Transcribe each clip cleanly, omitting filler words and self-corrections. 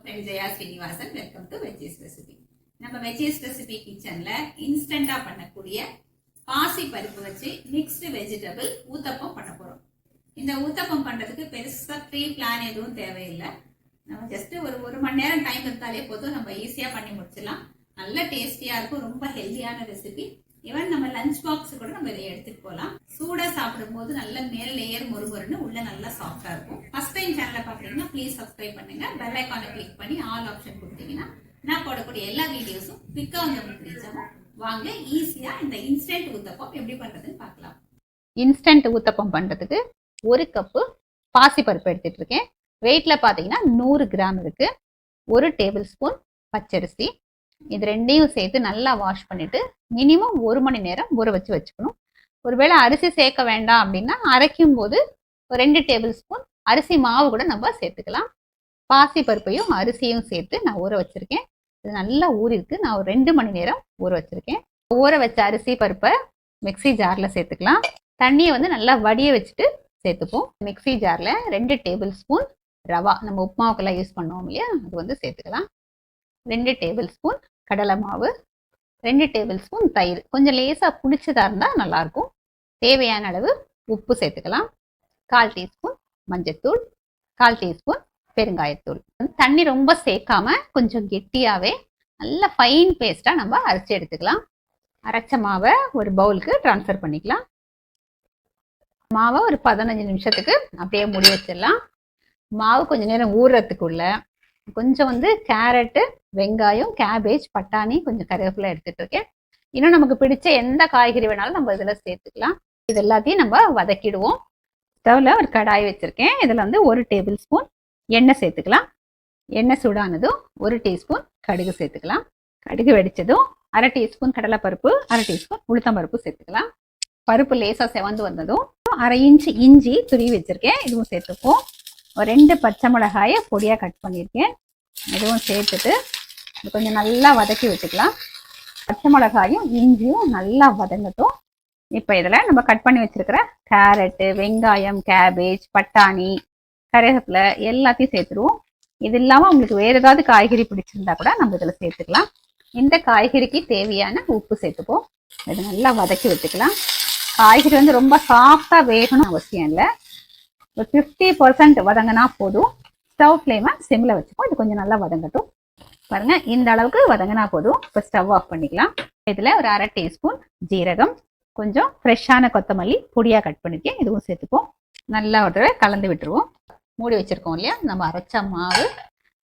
Jaya Srinivasan. Welcome to veggies recipe. நம்ம veggies recipe கிச்சன்ல இன்ஸ்டன்டா பண்ணக்கூடிய பாசி பருப்பு வச்சு மிக்ஸ்டு வெஜிடபிள் ஊத்தப்பம் பண்ண போறோம். இந்த ஊத்தப்பம் பண்றதுக்கு பெருசா ப்ரீ பிளான் எதுவும் தேவையில்லை. நம்ம ஜஸ்ட் ஒரு மணி நேரம் டைம் இருந்தாலே போதும், நம்ம ஈஸியா பண்ணி முடிச்சிடலாம். நல்ல டேஸ்டியா இருக்கும், ரொம்ப ஹெல்தியான ரெசிபி. ஈவன் நம்ம லஞ்ச் பாக்ஸ் கூட நம்ம இதை எடுத்துட்டு போகலாம். சூடா சாப்பிடும் போது நல்ல மேல் லேயர் மொறுமொறுன்னு உள்ள நல்லா சாஃப்டா இருக்கும். ஃபர்ஸ்ட் டைம் சேனலை பாக்குறீங்கன்னா ப்ளீஸ் சப்ஸ்கிரைப் பண்ணுங்க. பெல் ஐகானை கிளிக் பண்ணி ஆல் ஆப்ஷன் கொடுத்தீங்கன்னா நான் போடக்கூடிய எல்லா வீடியோஸும் குவிக்கா உங்களுக்கு ரீச் ஆகும். வாங்க ஈஸியா இந்த இன்ஸ்டன்ட் ஊத்தப்பம் எப்படி பண்றதுன்னு பார்க்கலாம். இன்ஸ்டன்ட் ஊத்தப்பம் பண்றதுக்கு 1 கப்பு பாசி பருப்பு எடுத்துட்டு இருக்கேன். வெயிட்ல பாத்தீங்கன்னா 100 கிராம் இருக்கு. 1 டேபிள் ஸ்பூன் பச்சரிசி, இது ரெண்டையும் சேர்த்து நல்லா வாஷ் பண்ணிட்டு மினிமம் 1 மணி நேரம் ஊற வச்சுக்கணும். ஒருவேளை அரிசி சேர்க்க வேண்டாம் அப்படின்னா அரைக்கும் போது 2 டேபிள் ஸ்பூன் அரிசி மாவு கூட நம்ம சேர்த்துக்கலாம். பாசி பருப்பையும் அரிசியும் சேர்த்து நான் ஊற வச்சிருக்கேன். இது நல்லா ஊறிருக்கு. நான் ஒரு 2 மணி நேரம் ஊற வச்சிருக்கேன். ஊற வச்ச அரிசி பருப்பை மிக்சி ஜார்ல சேர்த்துக்கலாம். தண்ணியை நல்லா வடிய வச்சுட்டு சேர்த்துப்போம். மிக்சி ஜார்ல 2 டேபிள் ஸ்பூன் ரவா, நம்ம உப்புமாவுக்கெல்லாம் யூஸ் பண்ணுவோம் இல்லையா, அது சேர்த்துக்கலாம். 2 டேபிள் ஸ்பூன் கடலை மாவு, 2 டேபிள் ஸ்பூன் தயிர், கொஞ்சம் லேசாக புளிச்சதா இருந்தால் நல்லாயிருக்கும். தேவையான அளவு உப்பு சேர்த்துக்கலாம். 1/4 டீஸ்பூன் மஞ்சத்தூள், 1/4 டீஸ்பூன் பெருங்காயத்தூள். தண்ணி ரொம்ப சேர்க்காம கொஞ்சம் கெட்டியாகவே நல்ல ஃபைன் பேஸ்ட்டாக நம்ம அரைச்சி எடுத்துக்கலாம். அரைச்ச மாவை ஒரு பவுலுக்கு ட்ரான்ஸ்ஃபர் பண்ணிக்கலாம். மாவை ஒரு 15 நிமிஷத்துக்கு அப்படியே மூடி வச்சிடலாம். மாவு கொஞ்சம் நேரம் ஊறுறதுக்குள்ள கொஞ்சம் கேரட்டு, வெங்காயம், கேபேஜ், பட்டாணி, கொஞ்சம் கருவேப்பிலை எடுத்துட்டு இருக்கேன். இன்னும் நமக்கு பிடிச்ச எந்த காய்கறி வேணாலும் நம்ம இதில் சேர்த்துக்கலாம். இது எல்லாத்தையும் நம்ம வதக்கிடுவோம். ஸ்டவ்ல ஒரு கடாய் வச்சிருக்கேன். இதில் 1 டேபிள் ஸ்பூன் எண்ணெய் சேர்த்துக்கலாம். எண்ணெய் சூடானதும் 1 டீஸ்பூன் கடுகு சேர்த்துக்கலாம். கடுகு வெடிச்சதும் 1/2 டீஸ்பூன் கடலைப்பருப்பு, 1/2 டீஸ்பூன் உளுத்தம்பருப்பு சேர்த்துக்கலாம். பருப்பு லேசாக செவந்து வந்ததும் 1/2 இன்ச்சு இஞ்சி துருவி வச்சிருக்கேன், இதுவும் சேர்த்துப்போம். ஒரு 2 பச்சை மிளகாயை பொடியாக கட் பண்ணியிருக்கேன், இதுவும் சேர்த்துட்டு கொஞ்சம் நல்லா வதக்கி விட்டுக்கலாம். பச்சை மிளகாயும் இஞ்சியும் நல்லா வதங்கட்டும். இப்போ இதில் நம்ம கட் பண்ணி வச்சிருக்கிற கேரட்டு, வெங்காயம், கேபேஜ், பட்டாணி, கருவேப்பிலை எல்லாத்தையும் சேர்த்துருவோம். இது இல்லாமல் உங்களுக்கு வேறு ஏதாவது காய்கறி பிடிச்சிருந்தா கூட நம்ம இதில் சேர்த்துக்கலாம். இந்த காய்கறிக்கு தேவையான உப்பு சேர்த்துப்போம். இதை நல்லா வதக்கி விட்டுக்கலாம். காய்கறி ரொம்ப சாஃப்டாக வேகணும் அவசியம் இல்லை. ஒரு 50% வதங்கினா போதும். ஸ்டவ் ஃப்ளேமை சிம்மில் வச்சுப்போம். இது கொஞ்சம் நல்லா வதங்கட்டும். பாருங்க, இந்த அளவுக்கு வதங்கினா போதும். இப்போ ஸ்டவ் ஆஃப் பண்ணிக்கலாம். இதில் ஒரு 1/2 டீஸ்பூன் ஜீரகம், கொஞ்சம் ஃப்ரெஷ்ஷான கொத்தமல்லி பொடியாக கட் பண்ணிருக்கேன், இதுவும் சேர்த்துப்போம். நல்லா ஒரு தடவை கலந்து விட்டுருவோம். மூடி வச்சுருக்கோம் இல்லையா, நம்ம அரைச்ச மாவு,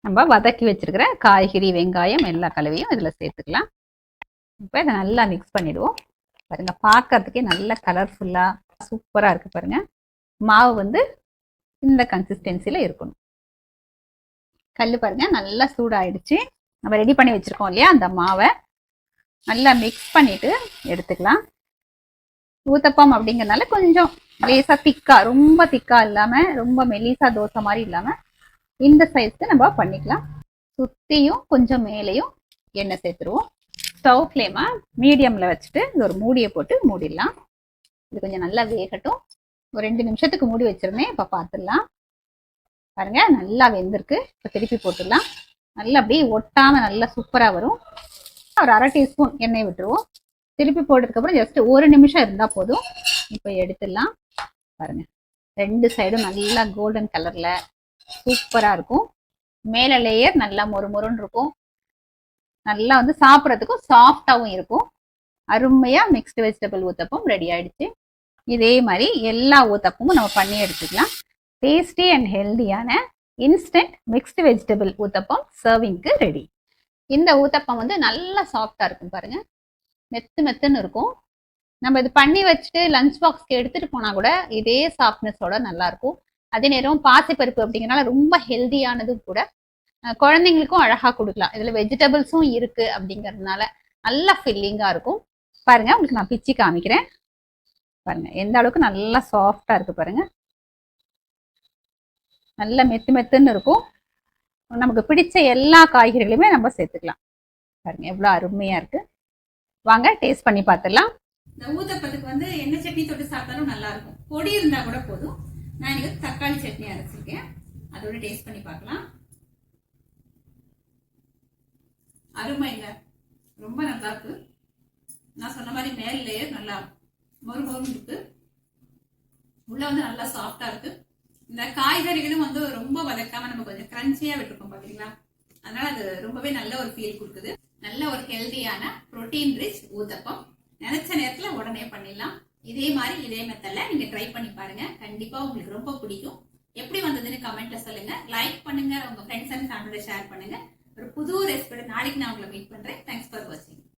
நம்ம வதக்கி வச்சிருக்கிற காய்கறி, வெங்காயம் எல்லா கலவையும் இதில் சேர்த்துக்கலாம். இப்போ இதை நல்லா மிக்ஸ் பண்ணிடுவோம். பாருங்க, பார்க்கறதுக்கே நல்ல கலர்ஃபுல்லாக சூப்பராக இருக்குது. பாருங்க, மாவு இந்த கன்சிஸ்டன்சியில் இருக்கணும். கல் பாருங்க நல்லா சூடாயிடுச்சு. நம்ம ரெடி பண்ணி வச்சிருக்கோம் இல்லையா, அந்த மாவை நல்லா மிக்ஸ் பண்ணிட்டு எடுத்துக்கலாம். ஊத்தப்பம் அப்படிங்கிறதுனால கொஞ்சம் லேசா திக்கா, ரொம்ப திக்கா இல்லாம ரொம்ப மெலிசா தோசை மாதிரி இல்லாம இந்த சைஸ்க்கு நம்ம பண்ணிக்கலாம். சுத்தியும் கொஞ்சம் மேலையும் எண்ணெய் சேர்த்துருவோம். ஸ்டவ் ஃப்ளேமை மீடியம்ல வச்சுட்டு ஒரு மூடியை போட்டு மூடிடலாம். இது கொஞ்சம் நல்லா வேகட்டும். ஒரு 2 நிமிஷத்துக்கு மூடி வச்சிருந்தேன். இப்போ பார்த்துடலாம். பாருங்க, நல்லா வெந்திருக்கு. இப்போ திருப்பி போட்டுடலாம். நல்லா அப்படியே ஒட்டாம நல்லா சூப்பரா வரும். ஒரு 1/2 டீஸ்பூன் எண்ணெய் விட்டுருவோம். திருப்பி போட்டதுக்கு அப்புறம் ஜஸ்ட் 1 நிமிஷம் இருந்தா போதும். இப்போ எடுத்துடலாம். பாருங்க, 2 சைடும் நல்லா கோல்டன் கலர்ல சூப்பரா இருக்கும். மேல லேயர் நல்லா மொறுமொறுன்னு இருக்கும். நல்லா சாப்பிட்றதுக்கும் சாஃப்டாவும் இருக்கும். அருமையா மிக்ஸ்டு வெஜிடபிள் ஊத்தப்பம் ரெடி ஆயிடுச்சு. இதே மாதிரி எல்லா ஊத்தப்பமும் நம்ம பண்ணி எடுத்துக்கலாம். டேஸ்டி அண்ட் ஹெல்தியான இன்ஸ்டன்ட் மிக்ஸ்டு வெஜிடபிள் ஊத்தப்பம் சர்விங்க்கு ரெடி. இந்த ஊத்தப்பம் நல்லா சாஃப்டா இருக்கும். பாருங்க, மெத்துன்னு இருக்கும். நம்ம இது பண்ணி வச்சுட்டு லஞ்ச் பாக்ஸ்க்கு எடுத்துட்டு போனா கூட இதே சாஃப்ட்னஸோட நல்லா இருக்கும். அதே நேரம் பாசிப்பருப்பு அப்படிங்கிறனால ரொம்ப ஹெல்தியானதும் கூட. குழந்தைங்களுக்கும் அழகா கொடுக்கலாம். இதுல வெஜிடபிள்ஸும் இருக்கு அப்படிங்கிறதுனால நல்லா ஃபில்லிங்கா இருக்கும். பாருங்க, உங்களுக்கு நான் பிச்சு காமிக்கிறேன். பாருங்க, எந்த அளவுக்கு நல்லா சாஃப்டா இருக்கு. பாருங்க, நல்ல மெத்துன்னு இருக்கும். நமக்கு பிடிச்ச எல்லா காய்கறிகளையுமே நம்ம சேர்த்துக்கலாம். பாருங்க, எவ்வளவு அருமையா இருக்கு. வாங்க டேஸ்ட் பண்ணி பார்த்துடலாம். இந்த ஊத்தப்பத்துக்கு எண்ணெய் சட்னி தொட்டு சாப்பிட்டாலும் நல்லா இருக்கும். பொடி இருந்தா கூட போதும். நான் இன்னைக்கு தக்காளி சட்னி அரைச்சிருக்கேன், அதோட டேஸ்ட் பண்ணி பார்க்கலாம். அருமைங்க, ரொம்ப நல்லா இருக்கு. நான் சொன்ன மாதிரி மேல் லேயர் நல்லா மொறு மொறு இருக்கு, உள்ள வந்து நல்லா சாஃப்டா இருக்கு. இந்த காய்கறிகளும் வந்து ரொம்ப வதக்காம நம்ம கொஞ்சம் கிரன்ச்சியா விட்டுருக்கோம் பாத்தீங்களா, அதனால அது ரொம்பவே நல்ல ஒரு ஃபீல் கொடுக்குது. நல்ல ஒரு ஹெல்தியான புரோட்டீன் ரிச் ஊத்தப்பம் நினைச்ச நேரத்துல உடனே பண்ணிடலாம். இதே மாதிரி இதே மெத்தட்ல நீங்க ட்ரை பண்ணி பாருங்க, கண்டிப்பா உங்களுக்கு ரொம்ப பிடிக்கும். எப்படி வந்ததுன்னு கமெண்ட்ல சொல்லுங்க, லைக் பண்ணுங்க, உங்க ஃப்ரெண்ட்ஸ் அண்ட் ஃபேமிலியோட ஷேர் பண்ணுங்க. ஒரு புது ரெசிபியோட நாளைக்கு நான் உங்களை மீட் பண்றேன். தேங்க்ஸ் ஃபார் வாட்சிங்.